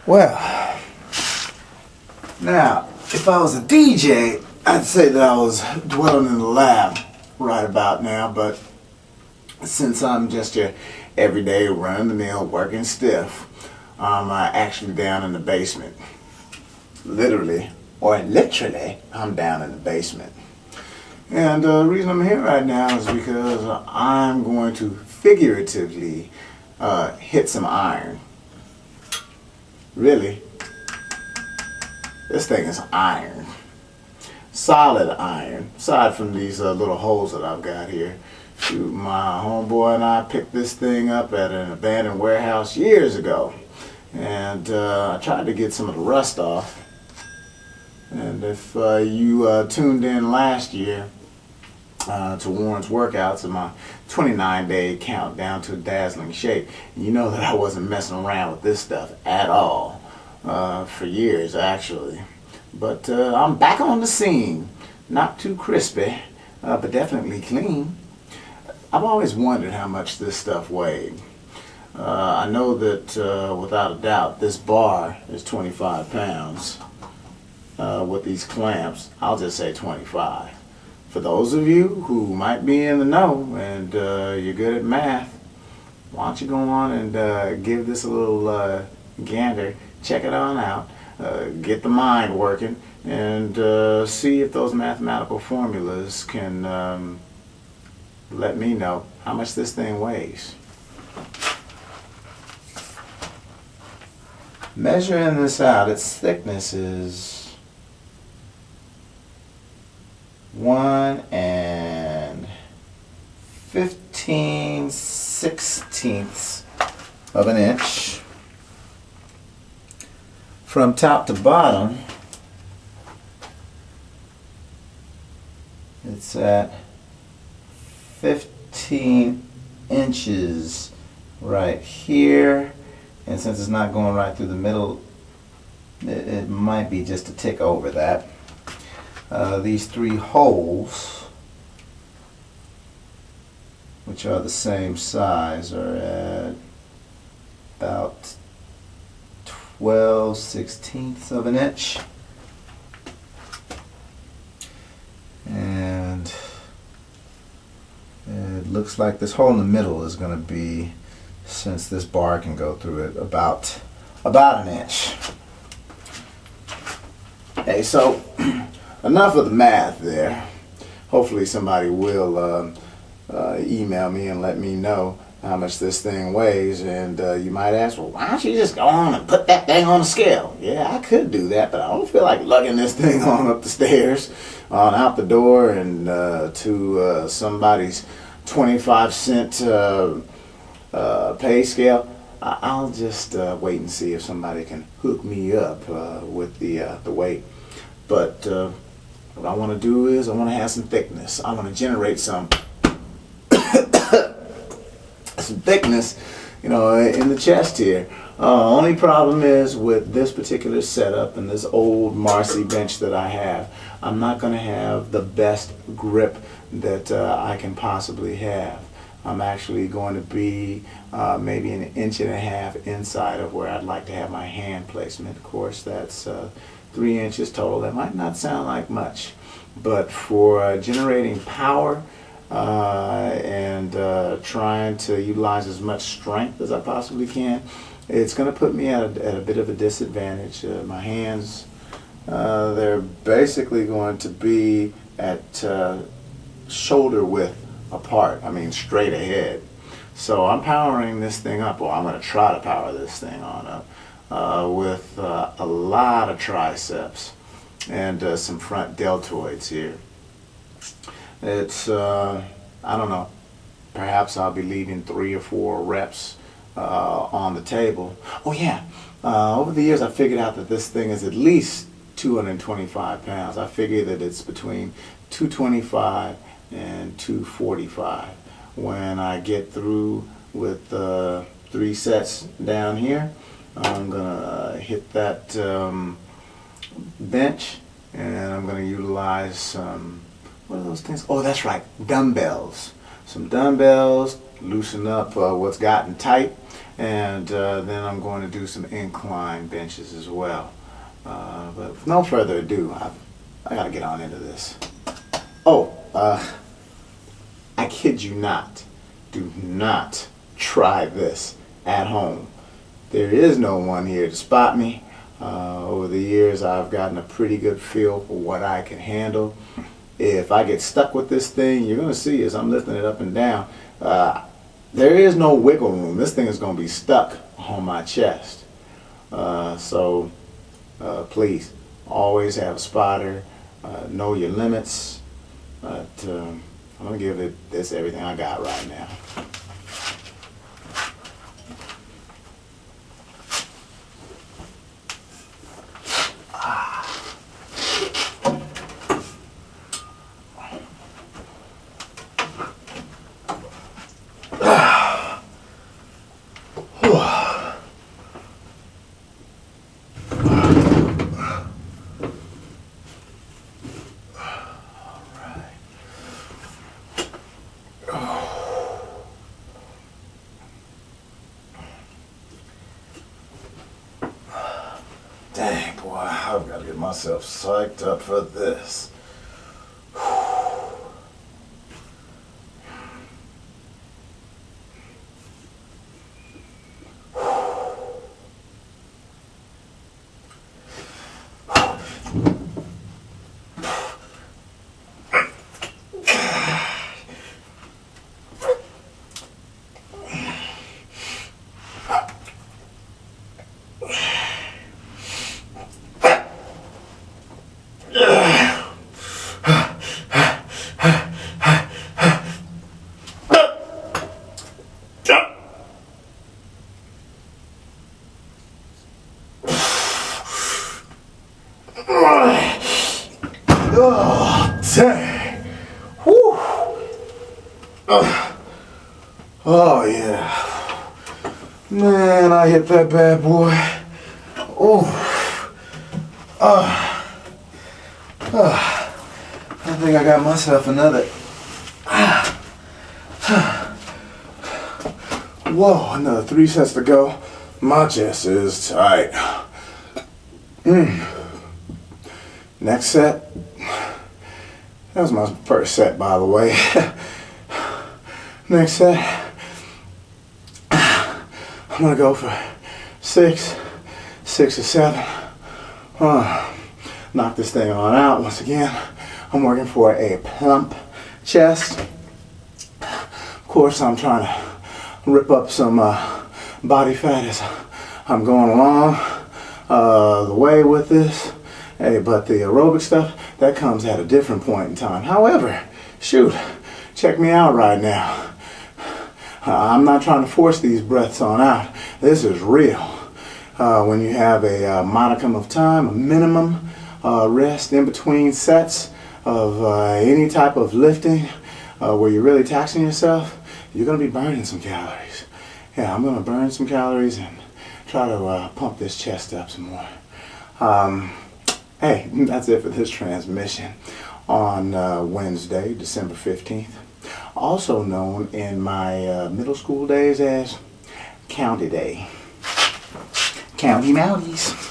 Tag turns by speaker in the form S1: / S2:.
S1: Well, now, if I was a DJ, I'd say that I was dwelling in the lab right about now, but since I'm just your everyday run-of-the-mill working stiff, I'm actually down in the basement. Literally, or literally, I'm down in the basement. And the reason I'm here right now is because I'm going to figuratively hit some iron. Really, this thing is iron. Solid iron. Aside from these little holes that I've got here. Shoot, my homeboy and I picked this thing up at an abandoned warehouse years ago. And I tried to get some of the rust off. And if you tuned in last year to Warren's workouts and my 29-day countdown to dazzling shape, you know that I wasn't messing around with this stuff at all for years, actually. But I'm back on the scene. Not too crispy, but definitely clean. I've always wondered how much this stuff weighed. I know that without a doubt this bar is 25 pounds. With these clamps, I'll just say 25. For those of you who might be in the know and you're good at math, why don't you go on and give this a little gander, check it on out, get the mind working, and see if those mathematical formulas can let me know how much this thing weighs. Measuring this out, its thickness is 1 15/16 of an inch. From top to bottom, it's at 15 inches right here. And since it's not going right through the middle, it might be just a tick over that. These three holes, which are the same size, are at about 12/16 of an inch. And it looks like this hole in the middle is going to be, since this bar can go through it, about an inch. Hey, so enough of the math there. Hopefully somebody will email me and let me know how much this thing weighs. And you might ask, well, why don't you just go on and put that thing on the scale? Yeah, I could do that, but I don't feel like lugging this thing on up the stairs, on out the door, and to somebody's 25-cent pay scale. I'll just wait and see if somebody can hook me up with the weight. But what I want to do is I want to have some thickness. I want to generate some some thickness, you know, in the chest here. Only problem is with this particular setup and this old Marcy bench that I have, I'm not going to have the best grip that I can possibly have. I'm actually going to be maybe 1.5 inches inside of where I'd like to have my hand placement. Of course, that's 3 inches total. That might not sound like much, but for generating power and trying to utilize as much strength as I possibly can, it's going to put me at a bit of a disadvantage. My hands, they're basically going to be at shoulder width apart, I mean straight ahead. So I'm powering this thing up, or I'm going to try to power this thing on up with a lot of triceps and some front deltoids here. It's, I don't know, perhaps I'll be leaving 3 or 4 reps on the table. Oh yeah, over the years I figured out that this thing is at least 225 pounds. I figure that it's between 225 and 245. When I get through with 3 sets down here, I'm gonna hit that bench, and I'm gonna utilize some, what are those things? Oh, that's right, dumbbells. Some dumbbells, loosen up what's gotten tight, and then I'm going to do some incline benches as well. But with no further ado, I gotta get on into this. Oh, I kid you not. Do not try this at home. There is no one here to spot me. Over the years, I've gotten a pretty good feel for what I can handle. If I get stuck with this thing, you're gonna see as I'm lifting it up and down, there is no wiggle room. This thing is gonna be stuck on my chest. So please, always have a spotter. Know your limits. But I'm gonna give this everything I got right now. Dang, boy, I've got to get myself psyched up for this. Oh, dang. Whew. Oh, yeah. Man, I hit that bad boy. Oh. I think I got myself another. Whoa, another 3 sets to go. My chest is tight. Next set. That was my first set, by the way. Next set. I'm gonna go for 6 or 7. Knock this thing on out once again. I'm working for a plump chest. Of course, I'm trying to rip up some body fat as I'm going along the way with this. Hey, but the aerobic stuff, that comes at a different point in time. However, shoot, check me out right now. I'm not trying to force these breaths on out. This is real. When you have a modicum of time, a minimum rest in between sets of any type of lifting where you're really taxing yourself, you're going to be burning some calories. Yeah, I'm going to burn some calories and try to pump this chest up some more. Hey, that's it for this transmission on Wednesday, December 15th. Also known in my middle school days as County Day. County Mounties.